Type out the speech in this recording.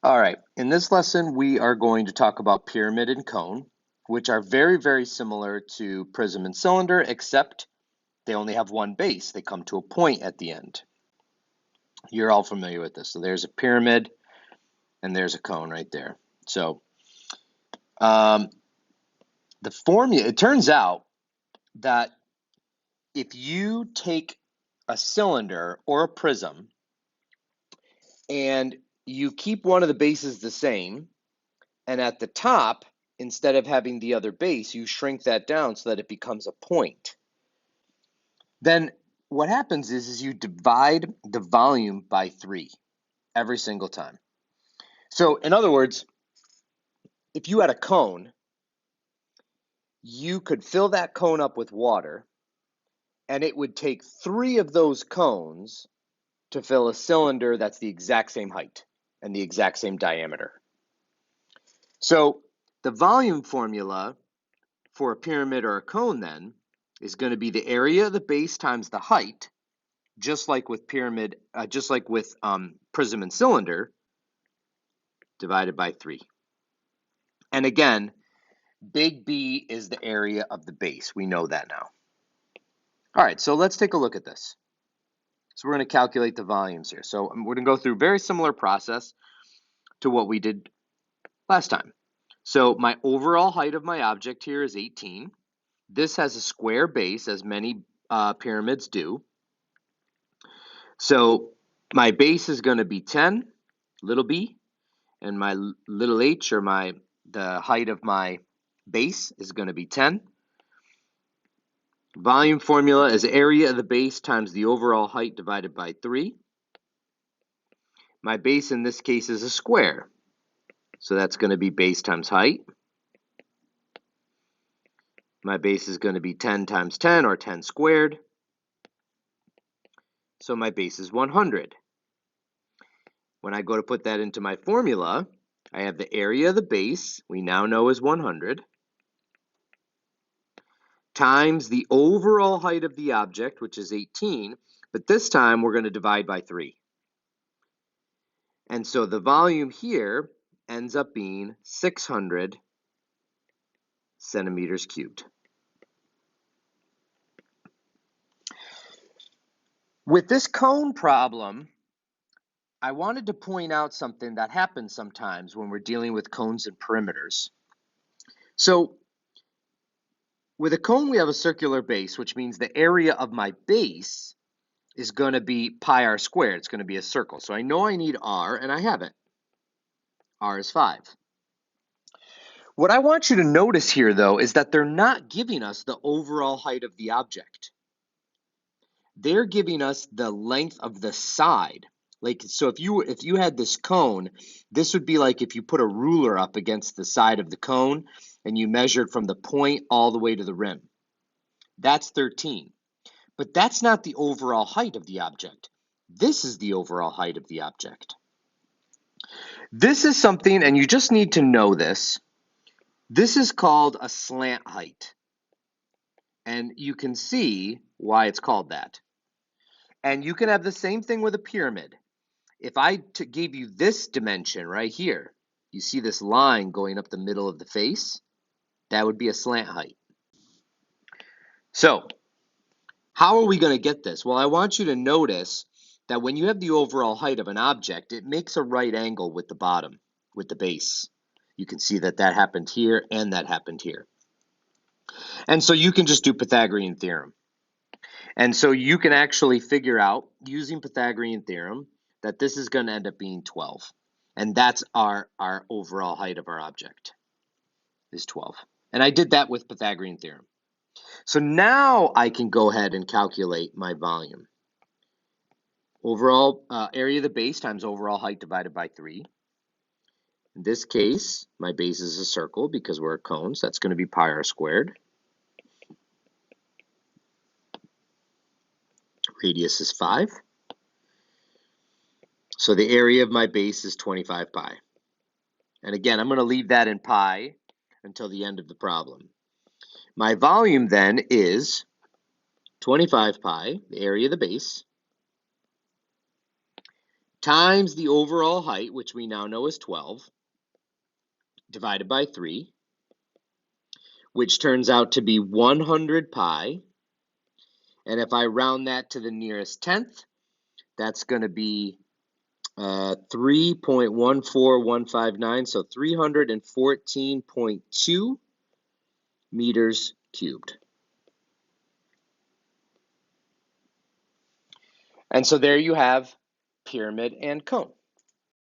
All right, in this lesson, we are going to talk about pyramid and cone, which are very, very similar to prism and cylinder, except they only have one base. They come to a point at the end. You're all familiar with this. So there's a pyramid and there's a cone right there. So the formula, it turns out that if you take a cylinder or a prism and you keep one of the bases the same, and at the top, instead of having the other base, you shrink that down so that it becomes a point. Then what happens is you divide the volume by 3 every single time. So in other words, if you had a cone, you could fill that cone up with water, and it would take 3 of those cones to fill a cylinder that's the exact same height and the exact same diameter. So the volume formula for a pyramid or a cone then is going to be the area of the base times the height, just like with pyramid, prism and cylinder, divided by 3. And again, big B is the area of the base. We know that now. All right, so let's take a look at this. So we're going to calculate the volumes here. So we're going to go through a very similar process to what we did last time. So my overall height of my object here is 18. This has a square base, as many pyramids do. So my base is going to be 10, little b, and my little h, or the height of my base, is going to be 10. Volume formula is area of the base times the overall height divided by 3. My base in this case is a square, so that's going to be base times height. My base is going to be 10 times 10, or 10 squared. So my base is 100. When I go to put that into my formula, I have the area of the base, we now know is 100, times the overall height of the object, which is 18, but this time we're going to divide by 3. And so the volume here ends up being 600 centimeters cubed. With this cone problem, I wanted to point out something that happens sometimes when we're dealing with cones and perimeters. So with a cone, we have a circular base, which means the area of my base is going to be pi r squared. It's going to be a circle. So I know I need r, and I have it. R is 5. What I want you to notice here, though, is that they're not giving us the overall height of the object. They're giving us the length of the side. So if you had this cone, this would be like if you put a ruler up against the side of the cone and you measured from the point all the way to the rim. That's 13. But that's not the overall height of the object. This is the overall height of the object. This is something, and you just need to know this. This is called a slant height. And you can see why it's called that. And you can have the same thing with a pyramid. If I gave you this dimension right here, you see this line going up the middle of the face? That would be a slant height. So, how are we going to get this? Well, I want you to notice that when you have the overall height of an object, it makes a right angle with the bottom, with the base. You can see that that happened here and that happened here. And so you can just do Pythagorean theorem. And so you can actually figure out, using Pythagorean theorem, that this is going to end up being 12. And that's our overall height of our object, is 12. And I did that with Pythagorean theorem. So now I can go ahead and calculate my volume. Overall area of the base times overall height divided by 3. In this case, my base is a circle because we're a cone, so that's going to be pi r squared. Radius is 5. So the area of my base is 25 pi. And again, I'm going to leave that in pi until the end of the problem. My volume then is 25 pi, the area of the base, times the overall height, which we now know is 12, divided by 3, which turns out to be 100 pi. And if I round that to the nearest tenth, that's going to be 3.14159, so 314.2 meters cubed. And so there you have pyramid and cone.